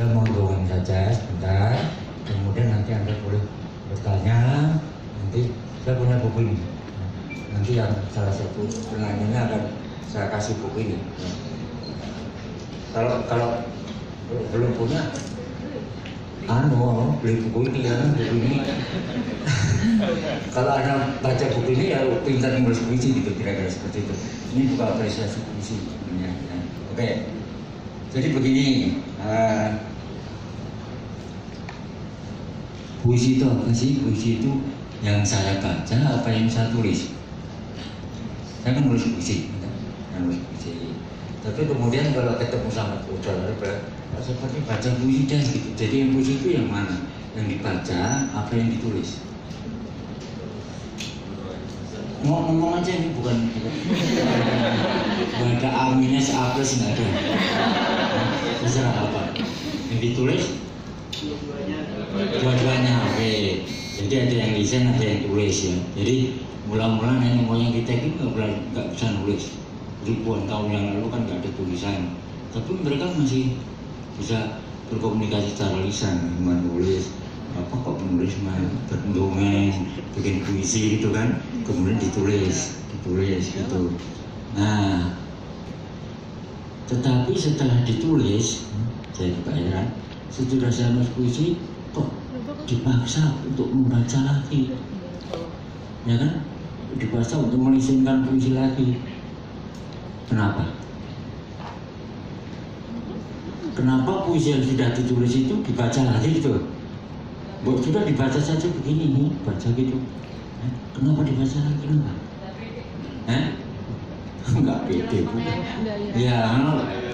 Saya mau dongeng saja sebentar, kemudian nanti Anda boleh bertanya. Nanti saya punya buku ini. Nanti yang salah satu penanyanya akan saya kasih buku ini. Kalau belum punya, beli buku ini ya, buku ini. Kalau Anda baca buku ini ya pintar nulis puisi gitu, kira-kira seperti itu. Ini bukan apresiasi puisi sebenarnya. Ya. Oke, jadi begini. Puisi itu apa sih? Puisi itu yang saya baca, apa yang saya tulis. Saya kan nulis puisi, tapi kemudian kalau ketemu sama saudara, seperti baca puisi deh gitu. Jadi yang puisi itu yang mana? Yang dibaca, apa yang ditulis? Ngomong aja ini bukan ada aminnya seapres nggak ada. Terserah apa. Yang ditulis? Dua-duanya, oke. Jadi ada yang desain, ada yang tulis ya. Jadi mula-mula nenek moyang kita itu nggak bisa nulis. Ribuan tahun yang lalu kan nggak ada tulisan. Tapi mereka masih bisa berkomunikasi secara lisan, menulis. Apa kok menulis berdongeng, bikin puisi gitu kan? Kemudian ditulis gitu. Nah, tetapi setelah ditulis, saya juga heran. Setelah saya nulis puisi, kok dipaksa untuk membaca lagi, ya kan? Dipaksa untuk melisenkan puisi lagi. Kenapa? Kenapa puisi yang sudah ditulis itu dibaca lagi gitu? Sudah dibaca saja begini nih, baca gitu. Kenapa dibaca lagi? Kenapa? Enggak pede. Ya,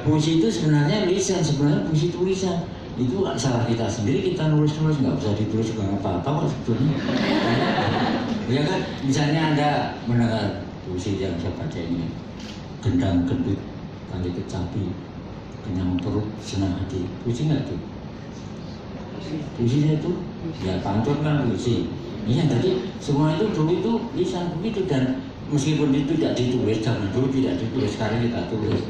puisi itu sebenarnya lisan, sebenarnya puisi tulisan. Itu salah kita sendiri, kita nulis nggak usah ditulis juga apa-apa kok sebetulnya. Ya kan, misalnya Anda mendengar puisi yang saya baca ini, gendang gendut kali kecapi, kenyang perut senang hati, puisi nggak tuh? Puisinya itu, ya pantun kan puisi. Iya, tadi semua itu dulu itu lisan begitu, dan meskipun itu tidak ditulis, zaman dulu tidak ditulis, sekarang kita tulis.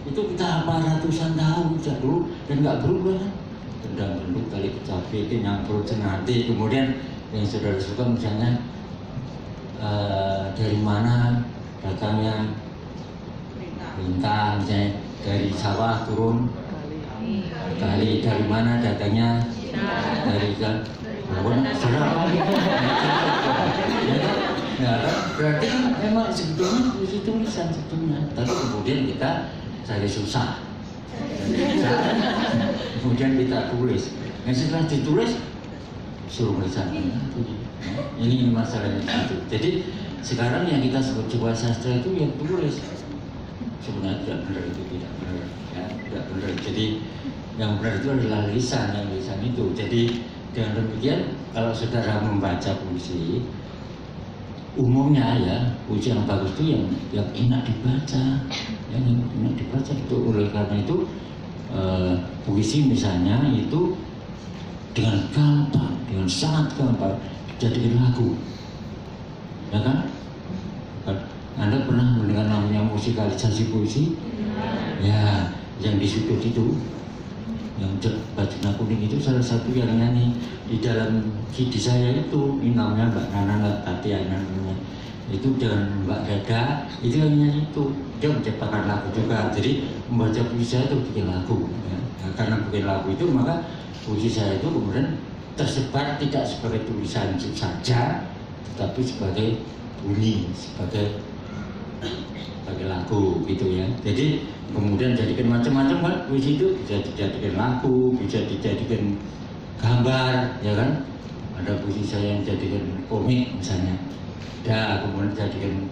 Itu kita apa ratusan tahun sejak dulu dan nggak berubah kan? Gendang gendut kali kecapi, kenyang perut senang hati. Kemudian yang saudara suka misalnya dari mana datangnya lintah, misalnya dari sawah turun kali, dari mana datangnya dari kan? Saudara ya kan? Berarti kan memang sebetulnya puisi tulisan sebetulnya, tapi kemudian kita cari susah, kemudian kita tulis. Nah, setelah ditulis suruh melisankan. Ini masalahnya itu. Jadi sekarang yang kita sebut sebuah sastra itu yang tulis. Sebenarnya tidak benar, itu tidak benar, ya, tidak benar. Jadi yang benar itu adalah lisan, yang lisan itu. Jadi dengan demikian, kalau saudara membaca puisi, umumnya ya puisi yang bagus itu yang enak dibaca, yang enak dibaca itu. Oleh karena itu puisi misalnya itu dengan gampang, dengan sangat gampang jadikan lagu, ya kan? Anda pernah mendengar namanya musikalisasi puisi? Ya, yang di sudut itu, yang baju kuning itu salah satu yang nyanyi di dalam CD saya itu. Ini namanya Mbak Nana Tatiana namanya. Itu dengan Mbak Reda, itu yang nyanyi itu. Dia menciptakan lagu juga. Jadi membaca puisi saya itu bikin lagu. Ya. Nah, karena bikin lagu itu maka puisi saya itu kemudian tersebar tidak sebagai tulisan saja, tetapi sebagai bunyi, sebagai lagu gitu ya. Jadi kemudian jadikan macam-macam kan, puisi itu bisa dijadikan lagu, bisa dijadikan gambar, ya kan? Ada puisi saya yang jadikan komik misalnya, kemudian jadikan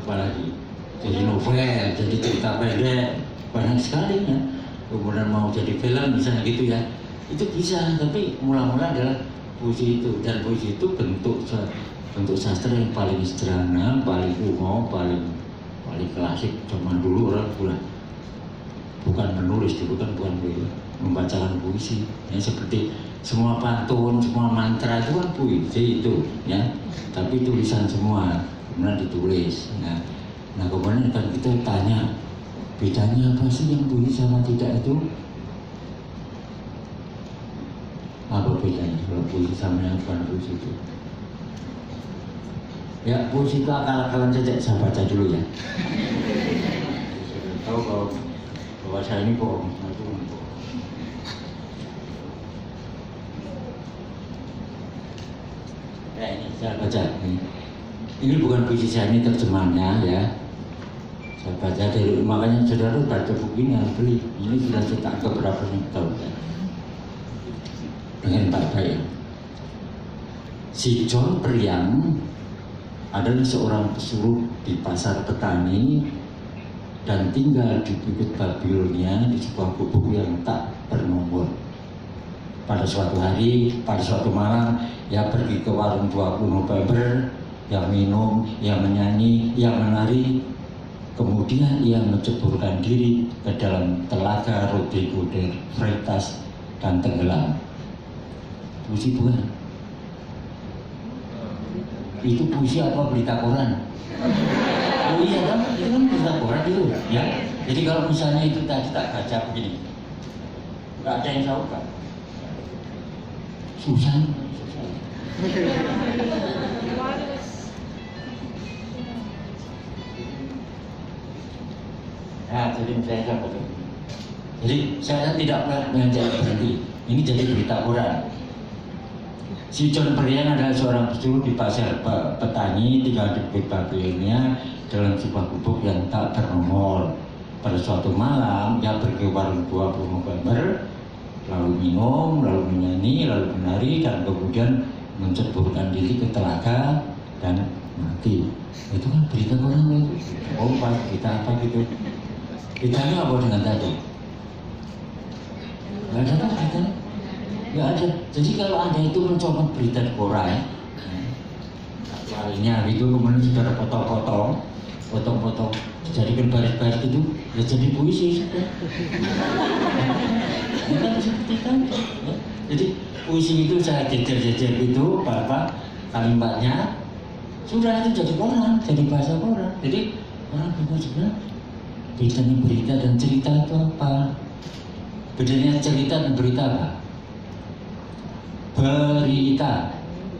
apa lagi? Jadi novel, jadi cerita pendek, banyak sekali ya. Kemudian mau jadi film misalnya gitu ya, itu bisa. Tapi mula-mula adalah puisi itu, dan puisi itu bentuk sastra yang paling sederhana, paling kuno, paling klasik. Zaman dulu orang bukan menulis, dulu kan bukan membacakan puisi. Ya, seperti semua pantun, semua mantra itu kan puisi itu, ya. Tapi tulisan semua, kemudian ditulis. Nah kemudian kan kita tanya, Bedanya apa sih yang puisi sama tidak itu? Apa bedanya kalau puisi sama yang bukan puisi itu? Ya, puisi itu akal-akalan saja, saya baca dulu ya. Tahu kalau bahwa saya ini bohong, itu bohong. Ya ini saya baca ini. Ini bukan puisi saya, ini terjemahannya ya. Saya baca dari, makanya saudara baca buku ini harus beli. Ini sudah cetak ke berapa tahun ya. Dengan baik-baik. Si John Priang adalah seorang pesuruh di pasar petani dan tinggal di bukit Babilonia di sebuah gubuk yang tak bernomor. Pada suatu hari, pada suatu malam, ia pergi ke warung 20 November, yang minum, yang menyanyi, yang menari. Kemudian ia menceburkan diri ke dalam telaga Rodrigo de Freitas dan tenggelam. Puisi bukan? Itu puisi apa berita koran? Oh iya kan, itu kan berita koran itu ya. Jadi kalau misalnya itu tadi tak baca begini, nggak ada yang tahu kan? Susah. Nah, jadi saya baca. Jadi saya tidak mengajak berhenti. Ini jadi berita koran. Si John Priang adalah seorang pesuruh di pasar petani tinggal di bukit Babilonia dalam sebuah gubuk yang tak bernomor. Pada suatu malam, ia pergi ke warung 20 November, lalu minum, lalu menyanyi, lalu menari, dan kemudian menceburkan diri ke telaga dan mati. Itu kan berita koran itu. Oh, pas berita apa gitu? Beritanya apa dengan tadi? Gak ada kan beritanya? Gak ada. Jadi kalau Anda itu mencoba berita di koran, lainnya gitu, kemudian saudara potong-potong, dijadikan baris-baris itu, ya jadi puisi sudah. Ya kan seperti itu. Ya. Jadi puisi itu saya jejer-jejer itu, apa kalimatnya, sudah itu jadi koran, jadi bahasa koran. Jadi orang juga sebenarnya bedanya berita dan cerita itu apa? Bedanya cerita dan berita apa? Berita,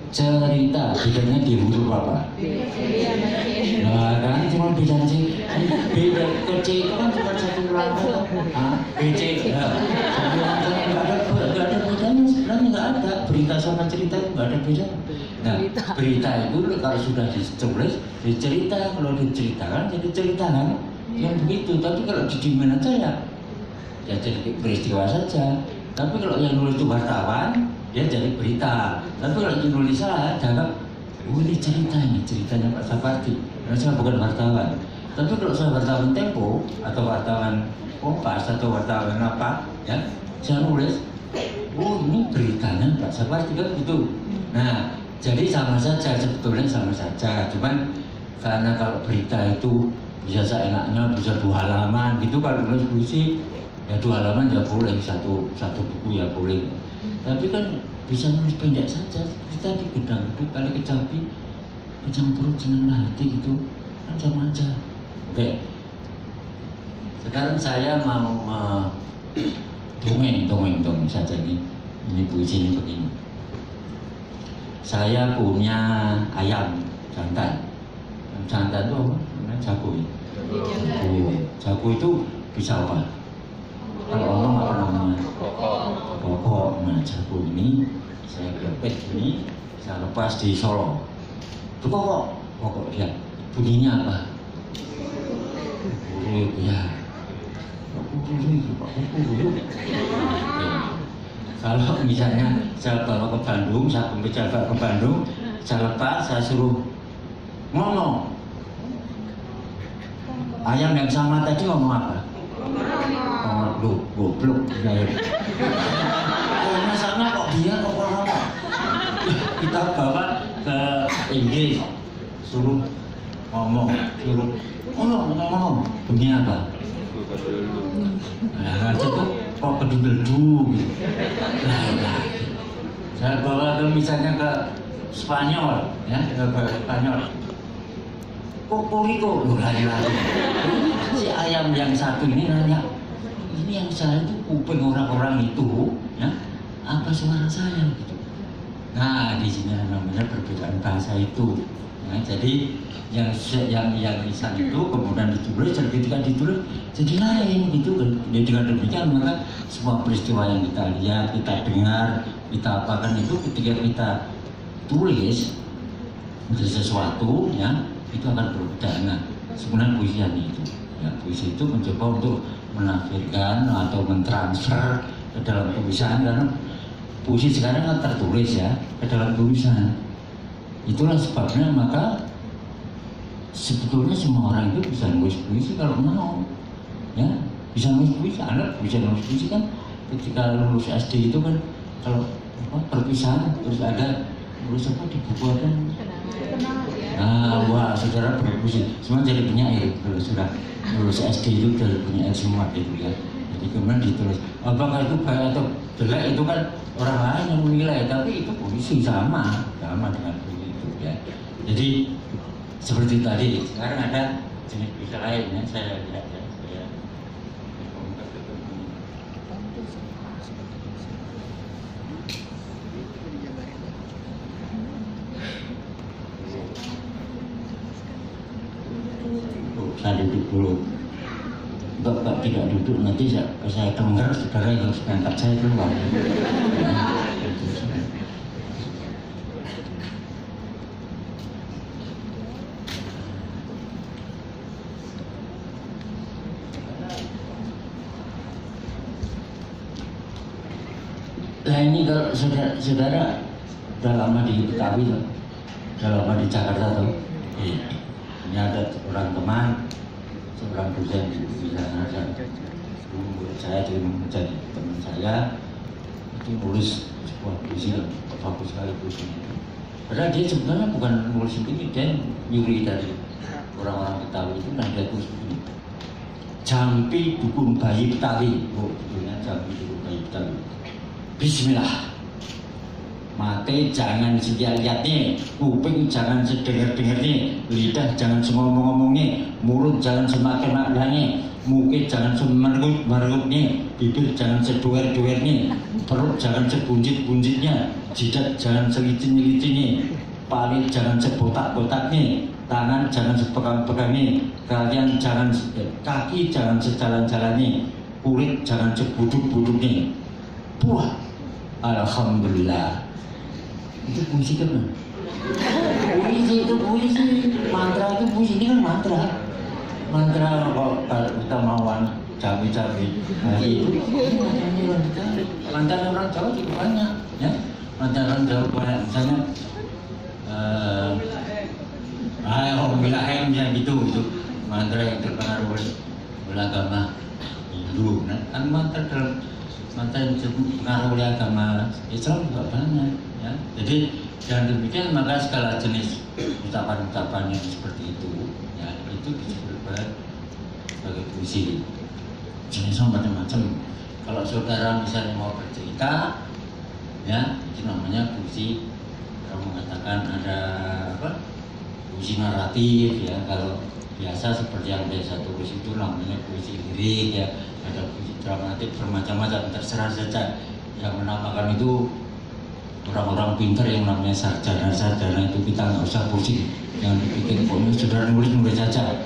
cerita, bedanya di huruf apa? Nah kan cuma beda sih. Beda C itu kan cuma satu ulangan. BC, nggak ada bedanya sebenarnya, nggak ada. Berita sama cerita itu nggak ada beda. Nah berita itu kalau sudah ditulis, dicerita, kalau diceritakan jadi cerita kan? Yang begitu, tapi kalau didiemin aja ya jadi peristiwa saja. Tapi kalau yang nulis itu wartawan, ya jadi berita. Tapi kalau yang nulis saya jangan, ini ceritanya Pak Sapardi. Nah, saya bukan wartawan. Tapi kalau saya wartawan Tempo atau wartawan Kompas atau wartawan apa, ya saya nulis, oh ini beritanya Pak Sapardi kan gitu. Nah, jadi sama saja, sebetulnya sama saja. Cuman karena kalau berita itu bisa seenaknya, bisa 2 halaman gitu. Kalau nulis puisi ya 2 halaman ya boleh, satu buku ya boleh. Tapi kan bisa nulis pendek saja. Kita di gedang itu kali kecapi kecampur jeneng hati gitu kan sama aja. Oke, sekarang saya mau dongeng saja ini puisi ini begini. Saya punya ayam jantan itu apa? Jago. Jago itu bisa apa? Kalau orang apa namanya? Pokok. Nah jago ini saya gepet ini, saya lepas di Solo. Itu pokok dia. Bunyinya apa? Ya. Kalau misalnya saya bawa ke Bandung, saya bawa ke Bandung, saya lepas, saya suruh ngomong. Ayam yang sama tadi ngomong apa? Lu goblok. Ayamnya sama kok dia kok apa? Kita bawa ke Inggris, suruh ngomong. Bunyi apa? Nah, itu kok kedudel-du gitu. Nah, saya bawa ke misalnya ke Spanyol, ya, ke Spanyol. kokoriko loh lari-lari. Si ayam yang satu ini nanya, ini yang saya itu kuping orang-orang itu, ya, apa suara saya gitu. Nah di sini namanya perbedaan bahasa itu. Nah, jadi yang lisan itu kemudian ditulis, dan ketika ditulis jadi lain gitu kan. Jadi dengan demikian maka semua peristiwa yang kita lihat, kita dengar, kita apakan itu ketika kita tulis menjadi sesuatu, ya itu akan berbeda. Nah sebenarnya puisi itu, ya puisi itu mencoba untuk menafsirkan atau mentransfer ke dalam tulisan, karena puisi sekarang kan tertulis ya ke dalam tulisan. Itulah sebabnya maka sebetulnya semua orang itu bisa nulis puisi kalau mau, ya bisa nulis puisi. Anak bisa nulis puisi kan ketika lulus SD itu kan kalau perpisahan terus ada nulis apa di buku apa? Nah, wah saudara berpuisi semua jadi penyair kalau sudah lulus SD itu jadi penyair semua gitu ya. Jadi kemudian ditulis apakah itu baik atau jelek itu kan orang lain yang menilai, tapi itu puisi sama dengan puisi itu ya. Jadi seperti tadi sekarang ada jenis puisi lain ya, saya lihat ya, saya saya duduk dulu. Bapak tidak duduk, nanti saya dengar saudara yang harus mengangkat saya keluar. Nah ini kalau saudara udah lama di Betawi, udah lama di Jakarta tuh. Ini ada orang teman, seorang dosen di sana, menurut saya itu menjadi teman saya, itu nulis sebuah puisi, bagus sekali puisinya. Padahal dia sebenarnya bukan nulis ini, dia nyuri dari orang-orang Betawi itu, dan dia tulis begini, Jampi Dukun Bayi Betawi, judulnya Jampi Dukun Bayi Betawi. Bismillah. Mata jangan selihat-lihatnya, kuping jangan sedengar-dengarnya, lidah jangan sengomong-ngomongnya, mulut jangan semakan-makannya, muka jangan semergut-mergutnya, bibir jangan seduer-duernya, perut jangan sebunjit-bunjitnya, jidat jangan selicin-licinnya, paling jangan sebotak-botaknya, tangan jangan sepegang-pegangnya, kaki jangan sejalan-jalannya, kulit jangan sebuduk-buduknya. Wah, alhamdulillah. Itu puisi kan? Puisi itu puisi, mantra itu puisi, ini kan mantra. Mantra kalau kita mauan cabai-cabai, nah itu mantra orang Jawa juga banyak, ya. Mantra orang Jawa banyak, misalnya Alhamdulillah yang gitu, itu mantra yang terpengaruh oleh agama Hindu. Nah, kan mantra yang terpengaruh oleh agama Islam juga banyak, ya. Jadi dengan demikian maka segala jenis ucapan-ucapan yang seperti itu, ya itu disebut sebagai puisi. Jenisnya macam-macam. Kalau saudara misalnya mau bercerita, ya itu namanya puisi. Kalau mengatakan ada apa? Puisi naratif, ya. Kalau biasa seperti yang biasa tulis itu namanya puisi lirik, ya. Ada puisi dramatik bermacam-macam, terserah saja. Yang menamakan itu orang-orang pintar yang namanya sarjana itu, kita nggak usah pusing, jangan dipikir pokoknya saudara nulis saja,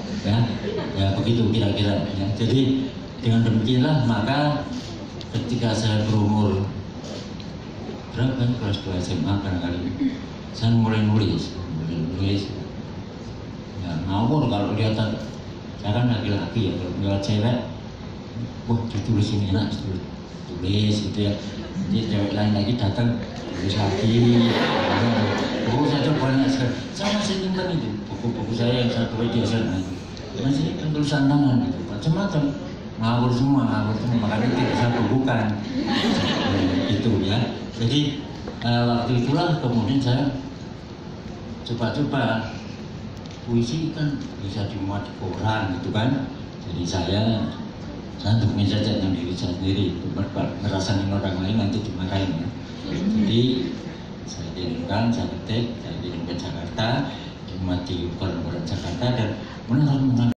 ya begitu kira-kira, ya. Jadi dengan demikianlah maka ketika saya berumur berapa, kelas 2 SMA barangkali, saya mulai nulis, ya ngawur kalau lihat saya kan laki-laki, ya kalau lihat cewek, wah ditulis ini enak, tulis gitu ya. Jadi cewek lain lagi datang tulis lagi, buku saya banyak sekali. Saya masih nyimpan itu buku-buku saya yang saya tulis di SMA itu, masih tulisan tangan itu macam-macam, ngawur semua, makanya tidak saya bukukan, itu ya. Jadi waktu itulah kemudian saya coba-coba puisi kan bisa dimuat di koran gitu kan. Jadi saya untuk saja yang diri saya sendiri, ngerasain orang lain nanti dimarahin, ya. Jadi saya kirimkan, saya ketik, saya kirim ke Jakarta, menikmati barat Jakarta dan menonton